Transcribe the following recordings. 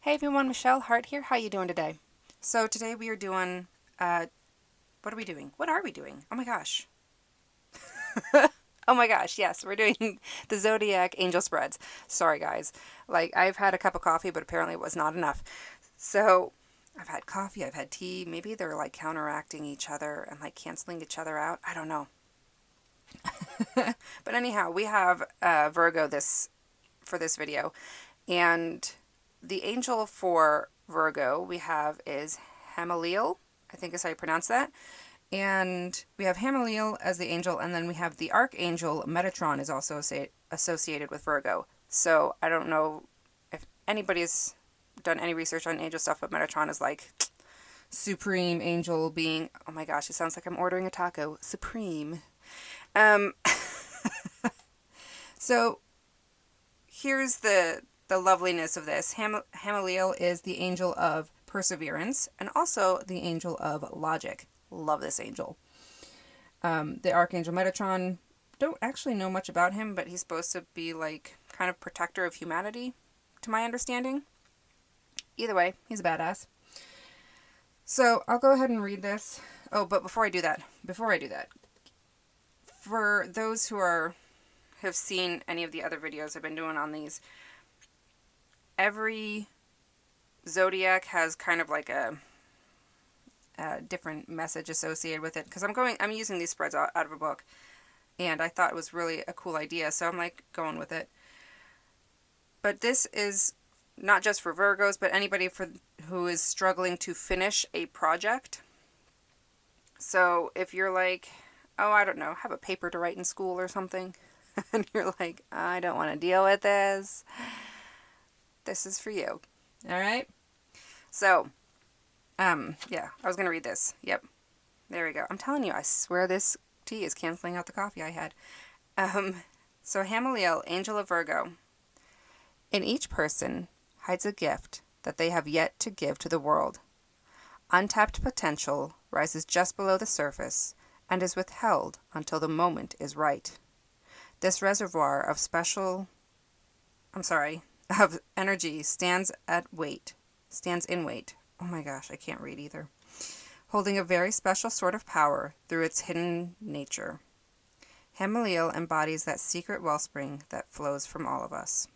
Hey everyone, Michelle Hart here. How you doing today? So today we are doing, what are we doing? What are we doing? Oh my gosh. Oh my gosh, yes, we're doing the Zodiac Angel Spreads. Sorry guys. Like, I've had a cup of coffee, but apparently it was not enough. So, I've had coffee, I've had tea. Maybe they're like counteracting each other and like canceling each other out. I don't know. But anyhow, we have Virgo for this video. And the angel for Virgo we have is Hamaliel, I think is how you pronounce that. And we have Hamaliel as the angel, and then we have the archangel Metatron is also associated with Virgo. So I don't know if anybody's done any research on angel stuff, but Metatron is like supreme angel being. Oh my gosh, it sounds like I'm ordering a taco. Supreme. Um, so here's the loveliness of this. Hamaliel is the angel of perseverance and also the angel of logic. Love this angel. The Archangel Metatron, don't actually know much about him, but he's supposed to be like kind of protector of humanity, to my understanding. Either way, he's a badass. So I'll go ahead and read this. Oh, but before I do that, for those who have seen any of the other videos I've been doing on these, every zodiac has kind of like a different message associated with it, because I'm using these spreads out of a book, and I thought it was really a cool idea, so I'm like going with it. But this is not just for Virgos, but anybody who is struggling to finish a project. So if you're like, oh, I don't know, have a paper to write in school or something, and you're like, I don't want to deal with this is for you. All right? So, yeah, I was going to read this. Yep. There we go. I'm telling you, I swear this tea is canceling out the coffee I had. So Hamaliel, angel of Virgo. In each person hides a gift that they have yet to give to the world. Untapped potential rises just below the surface and is withheld until the moment is right. This reservoir of energy stands in wait. Oh my gosh, I can't read either. Holding a very special sort of power through its hidden nature. Hamaliel embodies that secret wellspring that flows from all of us.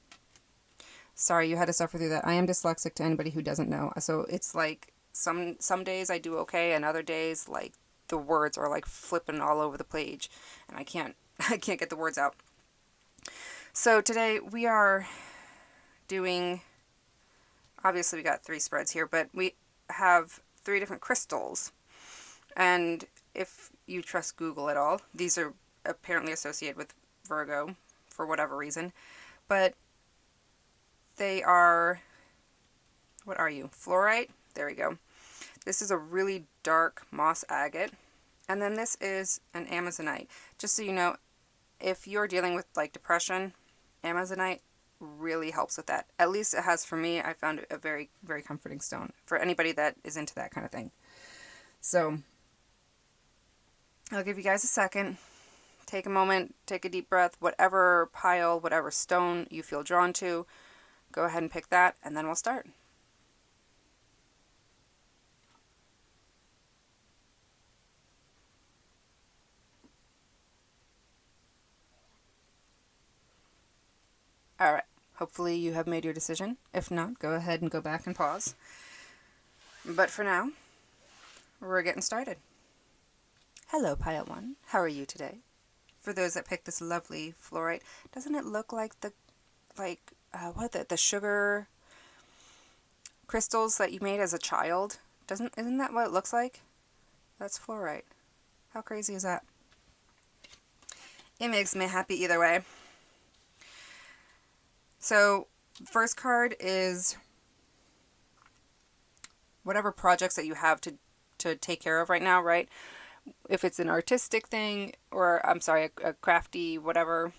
Sorry you had to suffer through that. I am dyslexic to anybody who doesn't know. So it's like some days I do okay, and other days like the words are like flipping all over the page and I can't get the words out. So today we are doing, obviously we got 3 spreads here, but we have 3 different crystals. And if you trust Google at all, these are apparently associated with Virgo for whatever reason. But they are, what are you? Fluorite? There we go. This is a really dark moss agate. And then this is an Amazonite. Just so you know, if you're dealing with like depression, Amazonite really helps with that. At least it has for me. I found it a very, very comforting stone for anybody that is into that kind of thing. So I'll give you guys a second. Take a moment, take a deep breath, whatever pile, whatever stone you feel drawn to, go ahead and pick that, and then we'll start. Alright, hopefully you have made your decision. If not, go ahead and go back and pause. But for now, we're getting started. Hello, Pile 1. How are you today? For those that picked this lovely fluorite, doesn't it look like the sugar crystals that you made as a child? Isn't that what it looks like? That's fluorite. How crazy is that? It makes me happy either way. So, first card is whatever projects that you have to take care of right now, right? If it's an artistic thing, or a crafty whatever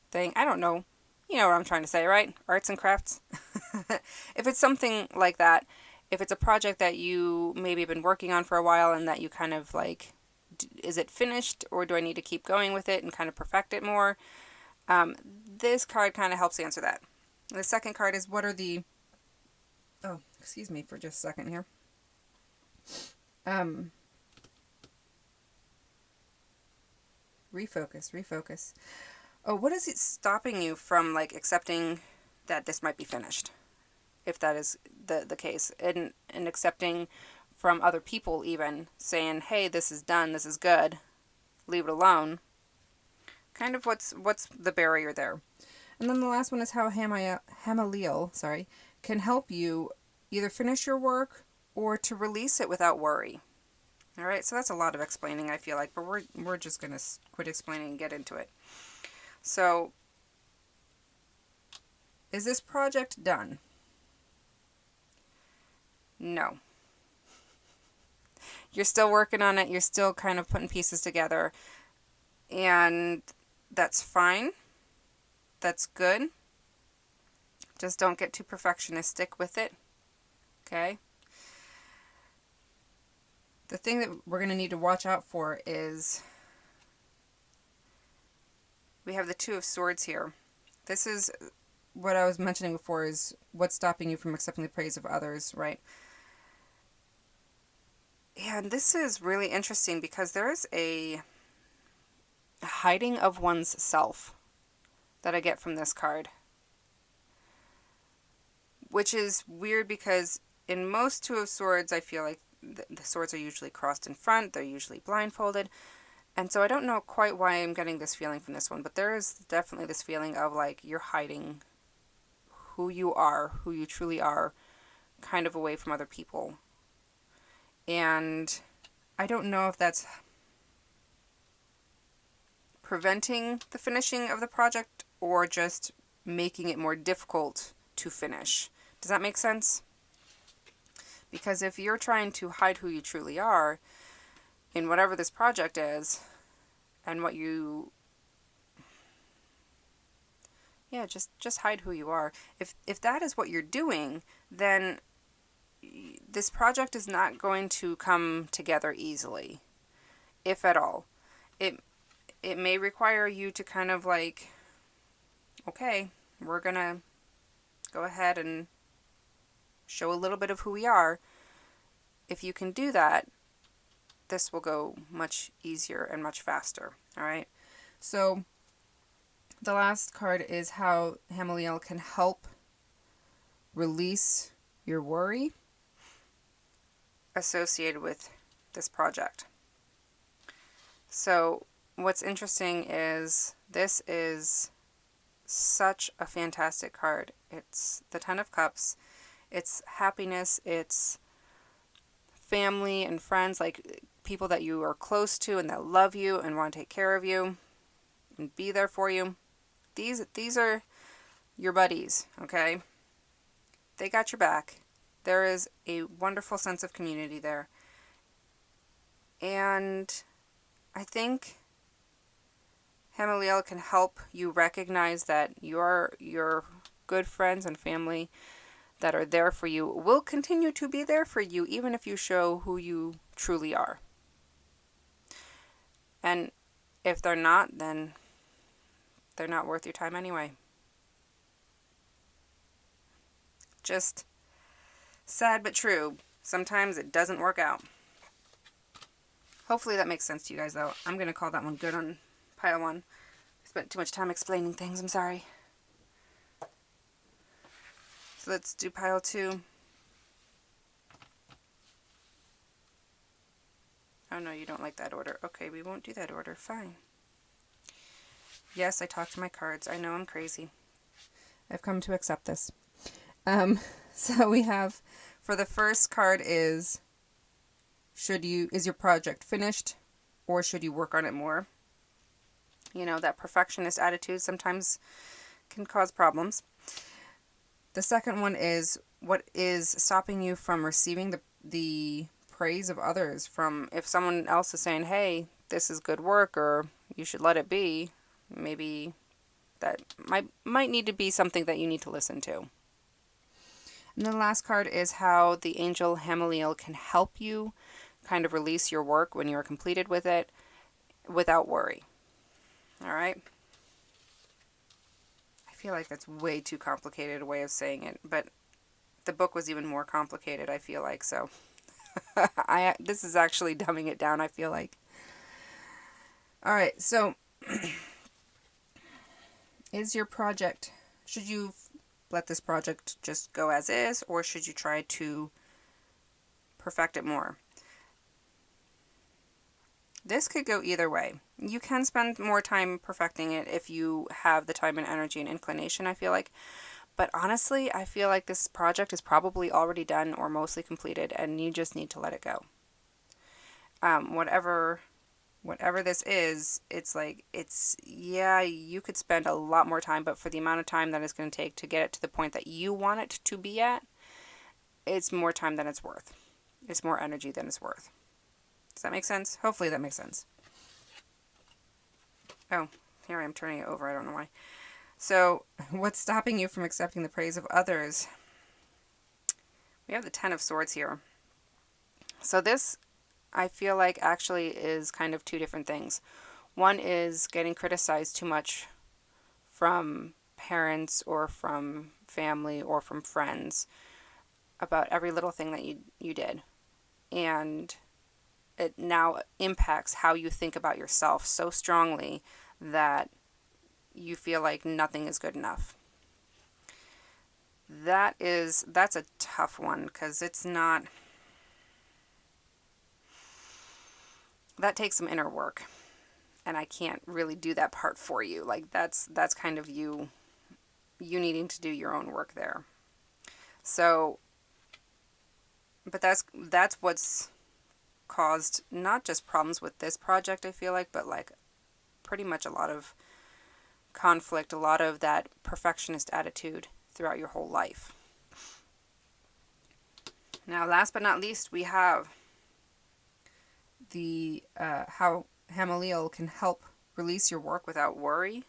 thing. I don't know. You know what I'm trying to say, right? Arts and crafts. If it's something like that, if it's a project that you maybe have been working on for a while and that you kind of like, is it finished or do I need to keep going with it and kind of perfect it more? This card kind of helps answer that. The second card is what are the Oh, excuse me for just a second here. Refocus. Oh, what is it stopping you from, like, accepting that this might be finished? If that is the case. And accepting from other people even, saying, hey, this is done, this is good, leave it alone. Kind of what's the barrier there. And then the last one is how Hamaliel can help you either finish your work or to release it without worry. All right, so that's a lot of explaining, I feel like, but we're just going to quit explaining and get into it. So, is this project done? No. You're still working on it. You're still kind of putting pieces together. And that's fine. That's good. Just don't get too perfectionistic with it. Okay? The thing that we're going to need to watch out for is we have the Two of Swords here. This is what I was mentioning before, is what's stopping you from accepting the praise of others, right? And this is really interesting because there is a hiding of one's self that I get from this card. Which is weird because in most Two of Swords, I feel like the swords are usually crossed in front, they're usually blindfolded. And so I don't know quite why I'm getting this feeling from this one, but there is definitely this feeling of like you're hiding who you are, who you truly are, kind of away from other people. And I don't know if that's preventing the finishing of the project or just making it more difficult to finish. Does that make sense? Because if you're trying to hide who you truly are in whatever this project is, and what you... Yeah, just hide who you are. If that is what you're doing, then this project is not going to come together easily, if at all. It may require you to kind of like, okay, we're gonna go ahead and show a little bit of who we are. If you can do that, this will go much easier and much faster. All right. So the last card is how Hamaliel can help release your worry associated with this project. So what's interesting is this is such a fantastic card. It's the Ten of Cups. It's happiness. It's family and friends, like people that you are close to and that love you and want to take care of you and be there for you. These are your buddies, okay? They got your back. There is a wonderful sense of community there. And I think Hamaliel can help you recognize that your good friends and family that are there for you will continue to be there for you even if you show who you truly are. And if they're not, then they're not worth your time anyway. Just sad but true. Sometimes it doesn't work out. Hopefully that makes sense to you guys, though. I'm going to call that one good on pile 1. I spent too much time explaining things. I'm sorry. So let's do pile 2. Oh no, you don't like that order. Okay, we won't do that order. Fine. Yes, I talk to my cards. I know I'm crazy. I've come to accept this. So we have, for the first card is your project finished or should you work on it more? You know, that perfectionist attitude sometimes can cause problems. The second one is, what is stopping you from receiving the praise of others? From if someone else is saying, hey, this is good work, or you should let it be, maybe that might need to be something that you need to listen to. And then the last card is how the angel Hamaliel can help you kind of release your work when you're completed with it without worry. All right? I feel like that's way too complicated a way of saying it, but the book was even more complicated, I feel like. So this is actually dumbing it down, I feel like. All right, so is your project, should you let this project just go as is, or should you try to perfect it more? This could go either way. You can spend more time perfecting it if you have the time and energy and inclination, I feel like. But honestly, I feel like this project is probably already done or mostly completed, and you just need to let it go. Whatever this is, yeah, you could spend a lot more time, but for the amount of time that it's going to take to get it to the point that you want it to be at, it's more time than it's worth. It's more energy than it's worth. Does that make sense? Hopefully that makes sense. Oh, here I am turning it over. I don't know why. So, what's stopping you from accepting the praise of others? We have the Ten of Swords here. So this, I feel like, actually is kind of two different things. One is getting criticized too much from parents or from family or from friends about every little thing that you did. And it now impacts how you think about yourself so strongly that you feel like nothing is good enough. That's a tough one, because it's not, that takes some inner work, and I can't really do that part for you. Like that's kind of you needing to do your own work there. So, but that's what's caused not just problems with this project, I feel like, but like pretty much a lot of conflict, a lot of that perfectionist attitude throughout your whole life. Now, last but not least, we have the how Hamaliel can help release your work without worry.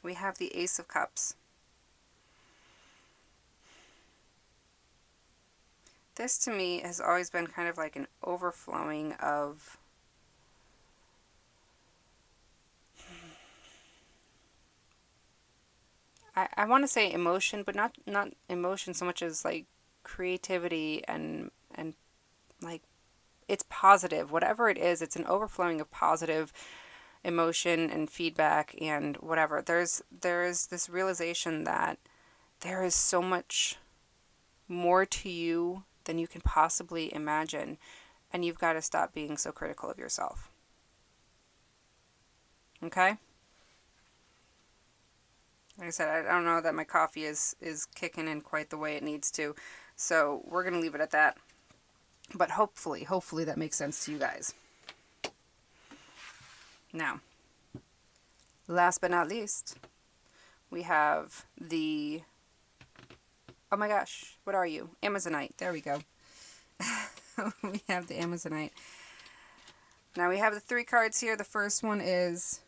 We have the Ace of Cups. This to me has always been kind of like an overflowing of I want to say emotion, but not emotion so much as like creativity and like it's positive. Whatever it is, it's an overflowing of positive emotion and feedback and whatever. There's this realization that there is so much more to you than you can possibly imagine, and you've got to stop being so critical of yourself. Okay? Like I said, I don't know that my coffee is kicking in quite the way it needs to, so we're going to leave it at that. But hopefully that makes sense to you guys. Now, last but not least, we have the, oh my gosh, what are you? Amazonite. There we go. We have the Amazonite. Now we have the 3 cards here. The first one is,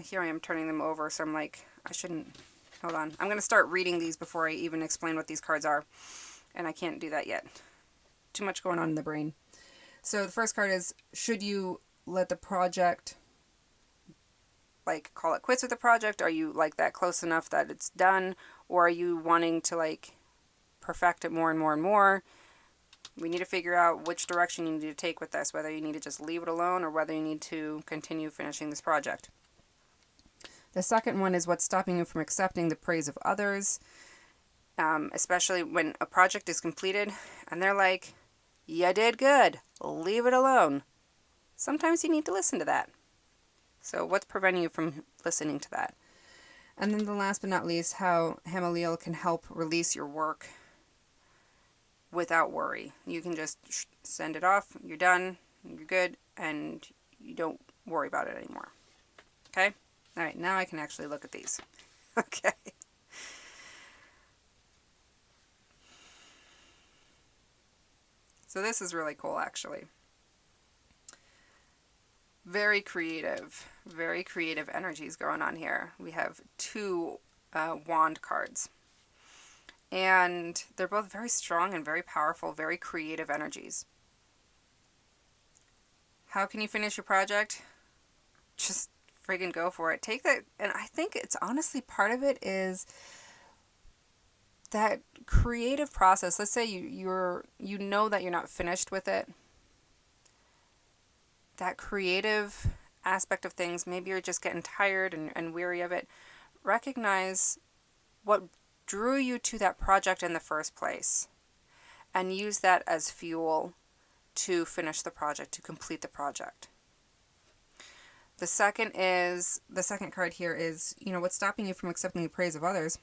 here I am turning them over, so I'm like, I shouldn't, hold on. I'm going to start reading these before I even explain what these cards are, and I can't do that yet. Too much going on in the brain. So the first card is, should you let the project, like, call it quits with the project? Are you, like, that close enough that it's done? Or are you wanting to, like, perfect it more and more and more? We need to figure out which direction you need to take with this, whether you need to just leave it alone or whether you need to continue finishing this project. The second one is what's stopping you from accepting the praise of others, especially when a project is completed and they're like, you did good, leave it alone. Sometimes you need to listen to that. So what's preventing you from listening to that? And then the last but not least, how Hamaliel can help release your work without worry. You can just send it off, you're done, you're good, and you don't worry about it anymore. Okay? Alright, now I can actually look at these. Okay. So this is really cool, actually. Very creative energies going on here. We have 2 wand cards. And they're both very strong and very powerful, very creative energies. How can you finish your project? Just friggin' go for it. Take that, and I think it's honestly part of it is that creative process. Let's say you know that you're not finished with it. That creative aspect of things, maybe you're just getting tired and weary of it. Recognize what drew you to that project in the first place and use that as fuel to finish the project, to complete the project. The second card here is, what's stopping you from accepting the praise of others?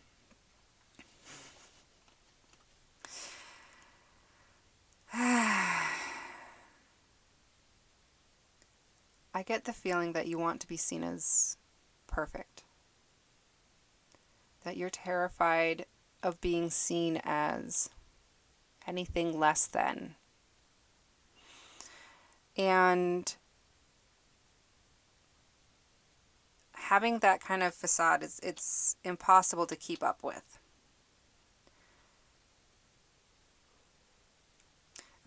I get the feeling that you want to be seen as perfect. That you're terrified of being seen as anything less than. And having that kind of facade, it's impossible to keep up with.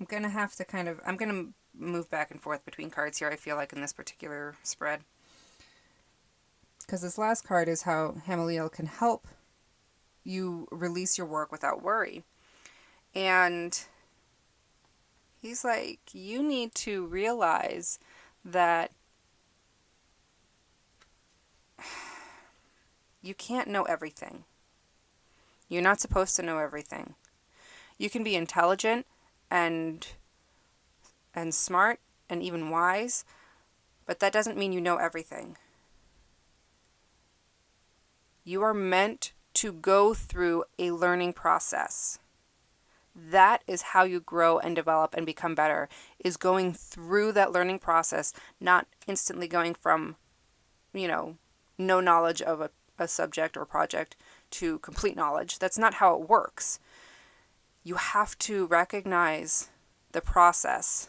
I'm going to move back and forth between cards here, I feel like, in this particular spread. Because this last card is how Hamaliel can help you release your work without worry. And he's like, you need to realize that you can't know everything. You're not supposed to know everything. You can be intelligent and smart and even wise, but that doesn't mean you know everything. You are meant to go through a learning process. That is how you grow and develop and become better, is going through that learning process, not instantly going from, no knowledge of a subject or project to complete knowledge. That's not how it works. You have to recognize the process.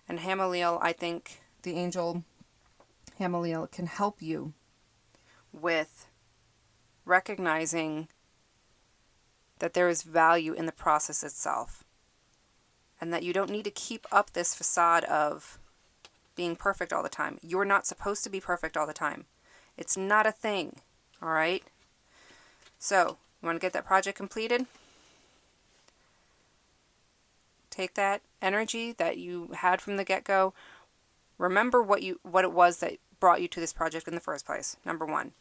And Hamaliel, I think the angel Hamaliel can help you with recognizing that there is value in the process itself. And that you don't need to keep up this facade of being perfect all the time. You're not supposed to be perfect all the time. It's not a thing. All right? So, you want to get that project completed? Take that energy that you had from the get-go. Remember what it was that brought you to this project in the first place. Number one.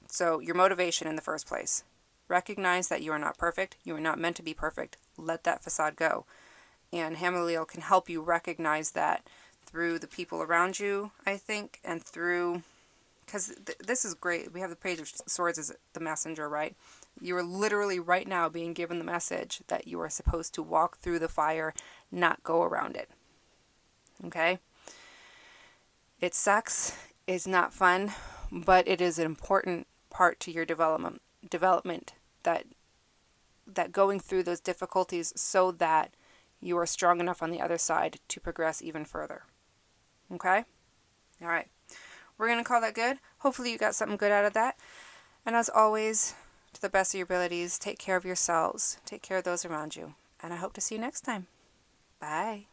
So, your motivation in the first place. Recognize that you are not perfect. You are not meant to be perfect. Let that facade go. And Hamaliel can help you recognize that through the people around you, I think, and through... Because this is great. We have the Page of Swords as the messenger, right? You are literally right now being given the message that you are supposed to walk through the fire, not go around it. Okay? It sucks. It's not fun, but it is an important part to your development that going through those difficulties so that you are strong enough on the other side to progress even further. Okay? All right. We're going to call that good. Hopefully you got something good out of that. And as always, to the best of your abilities, take care of yourselves. Take care of those around you. And I hope to see you next time. Bye.